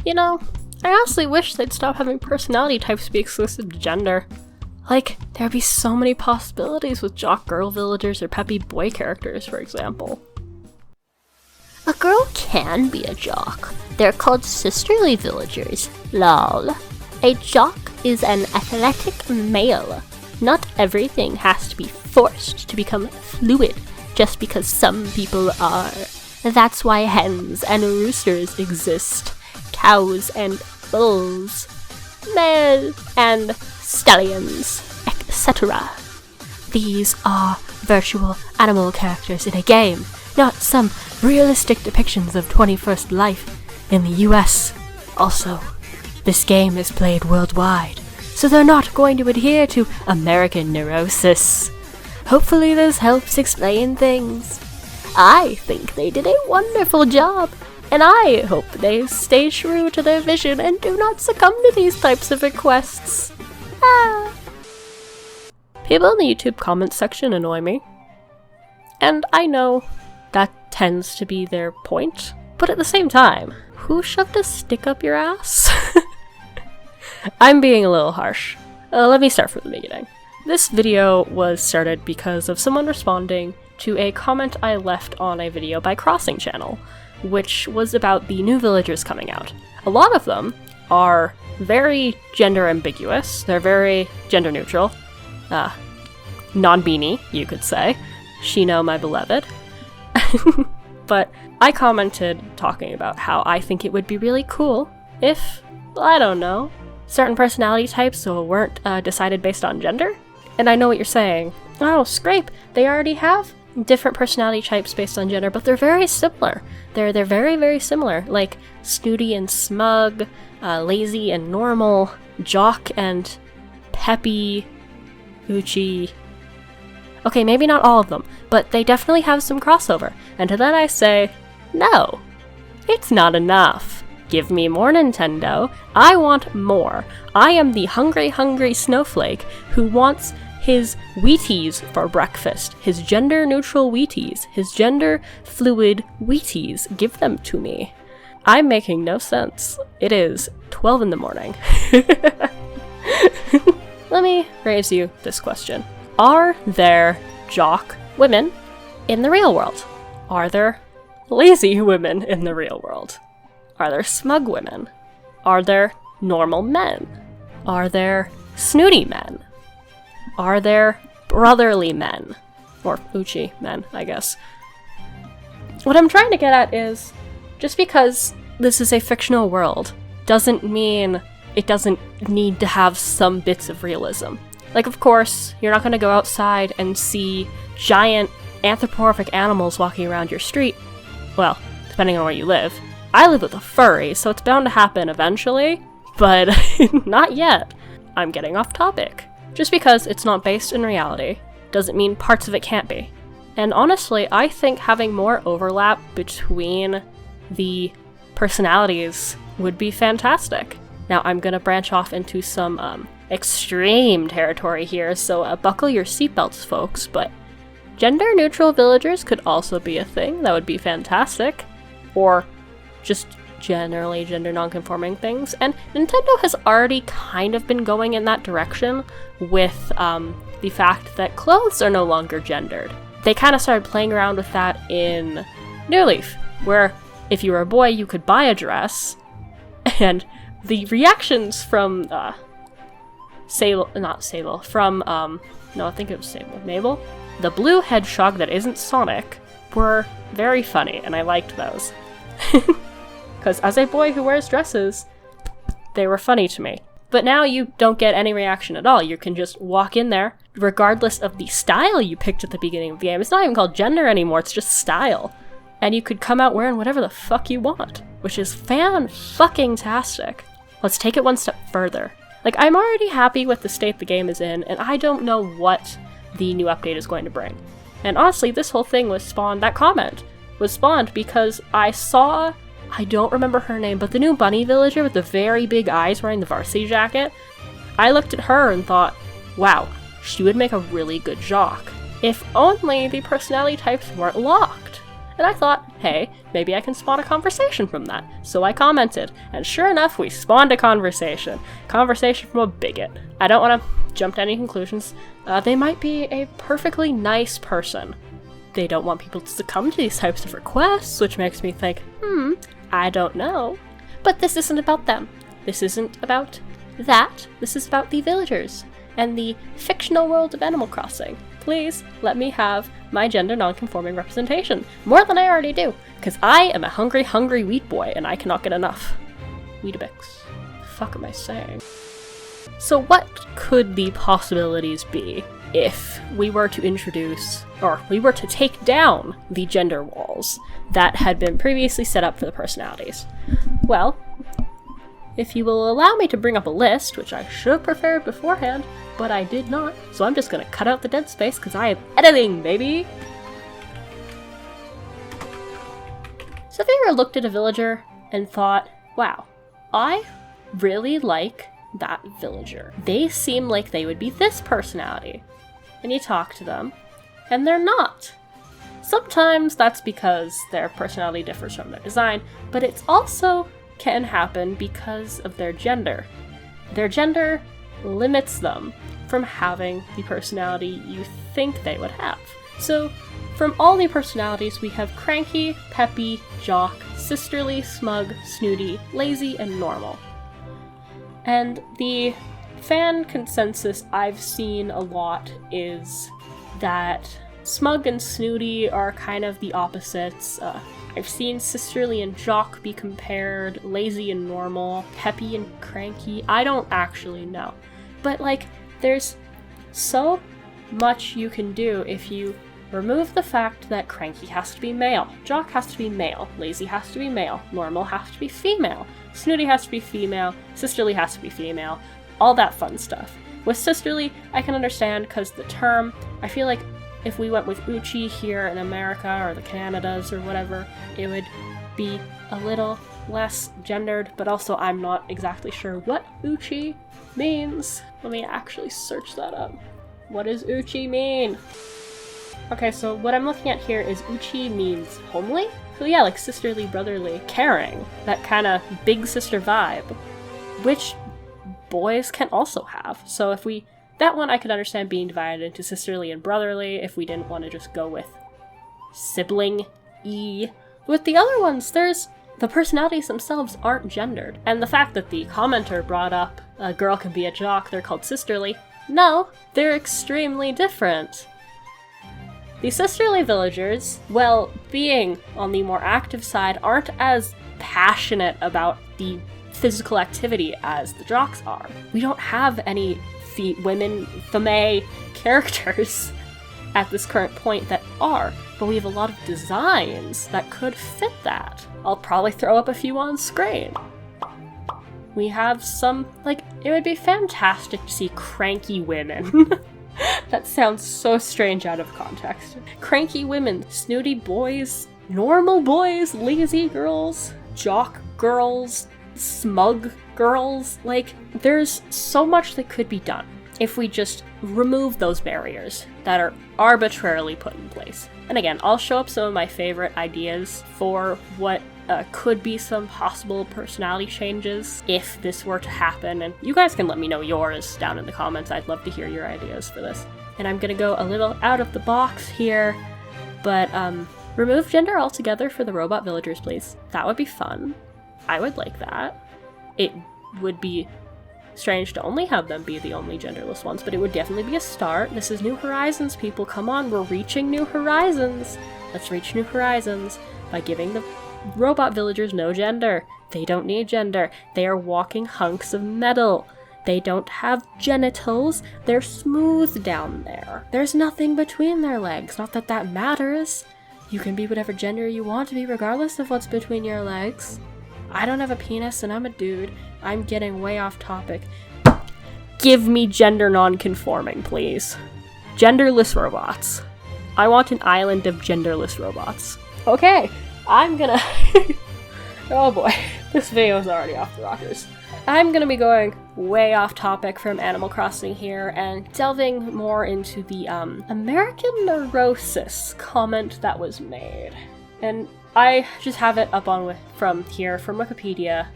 You know, I honestly wish they'd stop having personality types be exclusive to gender. Like, there'd be so many possibilities with jock girl villagers or peppy boy characters, for example. A girl can be a jock. They're called sisterly villagers. Lol. A jock is an athletic male. Not everything has to be forced to become fluid just because some people are. That's why hens and roosters exist. Cows and bulls. Mares and stallions, etc. These are virtual animal characters in a game, not some realistic depictions of 21st life in the US. Also, this game is played worldwide, so they're not going to adhere to American neurosis. Hopefully this helps explain things. I think they did a wonderful job, and I hope they stay true to their vision and do not succumb to these types of requests. People in the YouTube comments section annoy me. And I know that tends to be their point, but at the same time, who shoved a stick up your ass? I'm being a little harsh. Let me start from the beginning. This video was started because of someone responding to a comment I left on a video by Crossing Channel, which was about the new villagers coming out. A lot of them are very gender ambiguous, they're very gender neutral, non-benie, you could say. Shino, my beloved. But I commented talking about how I think it would be really cool if, I don't know, certain personality types weren't decided based on gender. And I know what you're saying. Oh, scrape! They already have different personality types based on gender, but they're very similar. They're very, very similar. Like snooty and smug, lazy and normal, jock and peppy, Uchi. Okay, maybe not all of them, but they definitely have some crossover. And to that I say, no, it's not enough. Give me more, Nintendo. I want more. I am the hungry, hungry snowflake who wants his Wheaties for breakfast. His gender-neutral Wheaties. His gender-fluid Wheaties. Give them to me. I'm making no sense. It is 12 in the morning. Let me raise you this question. Are there jock women in the real world? Are there lazy women in the real world? Are there smug women? Are there normal men? Are there snooty men? Are there brotherly men? Or Uchi men, I guess. What I'm trying to get at is, just because this is a fictional world doesn't mean it doesn't need to have some bits of realism. Like, of course, you're not going to go outside and see giant anthropomorphic animals walking around your street. Well, depending on where you live. I live with a furry, so it's bound to happen eventually, but not yet. I'm getting off topic. Just because it's not based in reality doesn't mean parts of it can't be. And honestly, I think having more overlap between the personalities would be fantastic. Now, I'm gonna branch off into some extreme territory here, so buckle your seatbelts, folks, but gender-neutral villagers could also be a thing. That would be fantastic. Or just generally gender non-conforming things. And Nintendo has already kind of been going in that direction with the fact that clothes are no longer gendered. They kind of started playing around with that in New Leaf, where if you were a boy, you could buy a dress, and the reactions from Mabel, the blue hedgehog that isn't Sonic, were very funny, and I liked those. Because as a boy who wears dresses, they were funny to me. But now you don't get any reaction at all. You can just walk in there, regardless of the style you picked at the beginning of the game. It's not even called gender anymore, it's just style. And you could come out wearing whatever the fuck you want, which is fan-fucking-tastic. Let's take it one step further. Like, I'm already happy with the state the game is in, and I don't know what the new update is going to bring. And honestly, this whole thing was spawned, that comment was spawned because I saw, I don't remember her name, but the new bunny villager with the very big eyes wearing the varsity jacket. I looked at her and thought, wow, she would make a really good jock. If only the personality types weren't locked. And I thought, hey, maybe I can spawn a conversation from that. So I commented, and sure enough, we spawned a conversation. Conversation from a bigot. I don't want to jump to any conclusions. They might be a perfectly nice person. They don't want people to succumb to these types of requests, which makes me think, I don't know. But this isn't about them. This isn't about that. This is about the villagers and the fictional world of Animal Crossing. Please let me have my gender non-conforming representation. More than I already do, because I am a hungry, hungry wheat boy and I cannot get enough. Weetabix. The fuck am I saying? So what could the possibilities be if we were to introduce, or we were to take down the gender walls that had been previously set up for the personalities? Well, if you will allow me to bring up a list, which I should have prepared beforehand, but I did not, so I'm just gonna cut out the dead space because I am editing, baby! So have you ever looked at a villager and thought, wow, I really like that villager. They seem like they would be this personality. And you talk to them, and they're not. Sometimes that's because their personality differs from their design, but it's also can happen because of their gender. Their gender limits them from having the personality you think they would have. So, from all the personalities, we have cranky, peppy, jock, sisterly, smug, snooty, lazy, and normal. And the fan consensus I've seen a lot is that smug and snooty are kind of the opposites. I've seen sisterly and jock be compared, lazy and normal, peppy and cranky. I don't actually know. But, like, there's so much you can do if you remove the fact that cranky has to be male, jock has to be male, lazy has to be male, normal has to be female, snooty has to be female, sisterly has to be female, all that fun stuff. With sisterly, I can understand because the term, I feel like if we went with Uchi here in America or the Canadas or whatever, it would be a little less gendered, but also I'm not exactly sure what Uchi means. Let me actually search that up. What does Uchi mean? Okay, so what I'm looking at here is Uchi means homely? So yeah, like sisterly, brotherly, caring, that kind of big sister vibe, which boys can also have. So if we, that one I could understand being divided into sisterly and brotherly if we didn't want to just go with sibling-y. With the other ones, the personalities themselves aren't gendered. And the fact that the commenter brought up a girl can be a jock, they're called sisterly. No, they're extremely different. The sisterly villagers, well, being on the more active side, aren't as passionate about the physical activity as the jocks are. We don't have any women, femme characters at this current point that are, but we have a lot of designs that could fit that. I'll probably throw up a few on screen. We have some, like, it would be fantastic to see cranky women. That sounds so strange out of context. Cranky women, snooty boys, normal boys, lazy girls, jock girls, smug girls. Like, there's so much that could be done if we just remove those barriers that are arbitrarily put in place. And again, I'll show up some of my favorite ideas for what could be some possible personality changes if this were to happen, and you guys can let me know yours down in the comments. I'd love to hear your ideas for this. And I'm gonna go a little out of the box here, but remove gender altogether for the robot villagers, please. That would be fun. I would like that. It would be strange to only have them be the only genderless ones, but it would definitely be a start. This is New Horizons, people. Come on, we're reaching New Horizons. Let's reach New Horizons by giving the robot villagers no gender. They don't need gender. They are walking hunks of metal. They don't have genitals. They're smooth down there. There's nothing between their legs. Not that that matters. You can be whatever gender you want to be regardless of what's between your legs. I don't have a penis and I'm a dude. I'm getting way off topic. Give me gender non-conforming, please. Genderless robots. I want an island of genderless robots. Okay, I'm gonna... Oh boy, this video is already off the rockers. I'm gonna be going way off topic from Animal Crossing here and delving more into the American neurosis comment that was made. And I just have it up on from Wikipedia.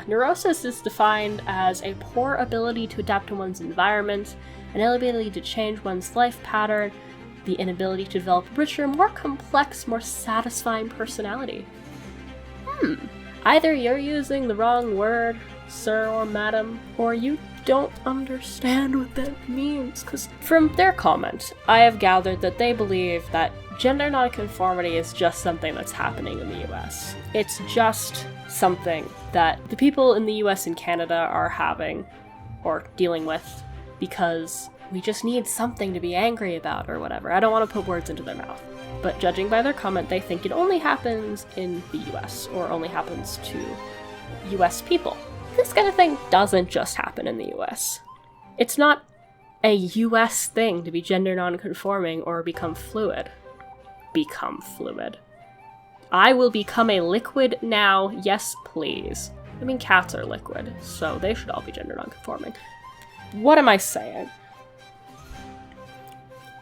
Neurosis is defined as a poor ability to adapt to one's environment, an inability to change one's life pattern, the inability to develop richer, more complex, more satisfying personality. Either you're using the wrong word, sir or madam, or you don't understand what that means, because from their comment, I have gathered that they believe that gender nonconformity is just something that's happening in the US. It's just something that the people in the US and Canada are having or dealing with because we just need something to be angry about or whatever. I don't want to put words into their mouth. But judging by their comment, they think it only happens in the US or only happens to US people. This kind of thing doesn't just happen in the US. It's not a US thing to be gender nonconforming or become fluid. Become fluid. I will become a liquid now, yes please. I mean, cats are liquid, so they should all be gender nonconforming. What am I saying?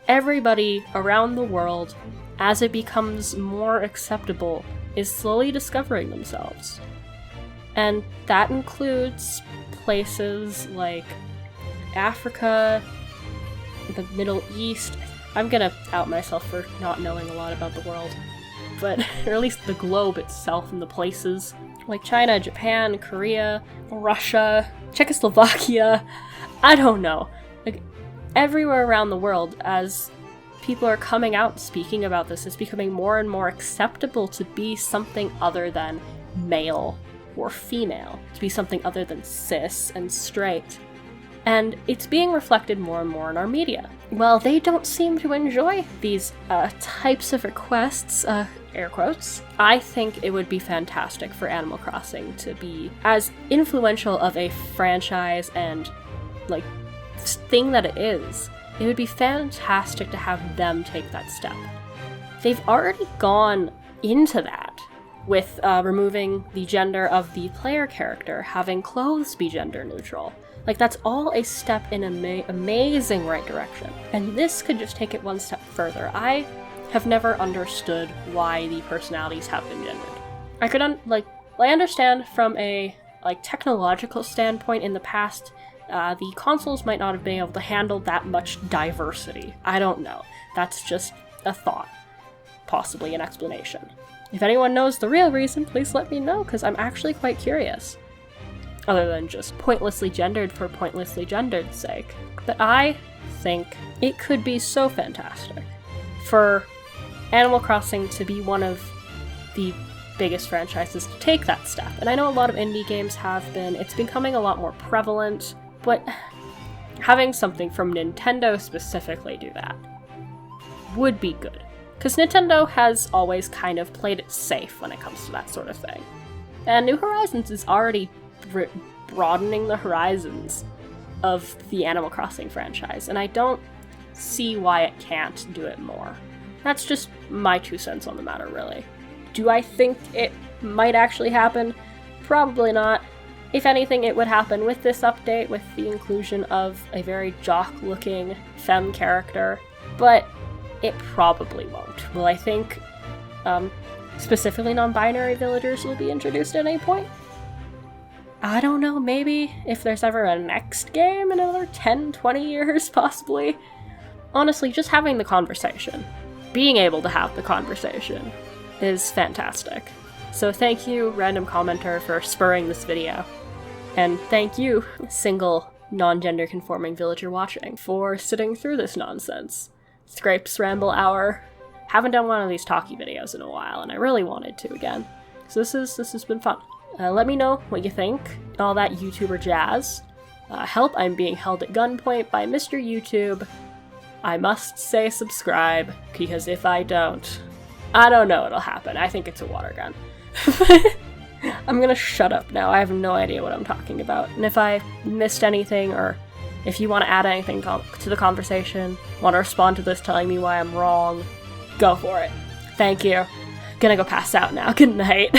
Everybody around the world, as it becomes more acceptable, is slowly discovering themselves. And that includes places like Africa, the Middle East. I'm gonna out myself for not knowing a lot about the world, but or at least the globe itself and the places like China, Japan, Korea, Russia, Czechoslovakia. I don't know. Like everywhere around the world, as people are coming out speaking about this, it's becoming more and more acceptable to be something other than male or female, to be something other than cis and straight. And it's being reflected more and more in our media. Well, they don't seem to enjoy these types of requests, air quotes. I think it would be fantastic for Animal Crossing to be as influential of a franchise and, like, thing that it is. It would be fantastic to have them take that step. They've already gone into that with removing the gender of the player character, having clothes be gender neutral. Like, that's all a step in an amazing right direction. And this could just take it one step further. I have never understood why the personalities have been gendered. I could, I understand from a, technological standpoint in the past, the consoles might not have been able to handle that much diversity. I don't know. That's just a thought. Possibly an explanation. If anyone knows the real reason, please let me know, because I'm actually quite curious. Other than just pointlessly gendered for pointlessly gendered's sake. But I think it could be so fantastic for Animal Crossing to be one of the biggest franchises to take that step. And I know a lot of indie games have been. It's becoming a lot more prevalent, but having something from Nintendo specifically do that would be good. Because Nintendo has always kind of played it safe when it comes to that sort of thing. And New Horizons is already broadening the horizons of the Animal Crossing franchise, and I don't see why it can't do it more. That's just my 2 cents on the matter, really. Do I think it might actually happen? Probably not. If anything, it would happen with this update, with the inclusion of a very jock-looking femme character, but it probably won't. Will I think specifically non-binary villagers will be introduced at any point? I don't know, maybe if there's ever a next game in another 10, 20 years, possibly. Honestly, just having the conversation, being able to have the conversation, is fantastic. So thank you, random commenter, for spurring this video. And thank you, single, non-gender conforming villager watching, for sitting through this nonsense. Scrapes Ramble Hour. Haven't done one of these talkie videos in a while, and I really wanted to again. So this has been fun. Let me know what you think, all that YouTuber jazz. Help, I'm being held at gunpoint by Mr. YouTube. I must say subscribe, because if I don't know what'll happen. I think it's a water gun. I'm gonna shut up now. I have no idea what I'm talking about. And if I missed anything, or if you want to add anything to the conversation, want to respond to this telling me why I'm wrong, go for it. Thank you. Gonna go pass out now. Good night.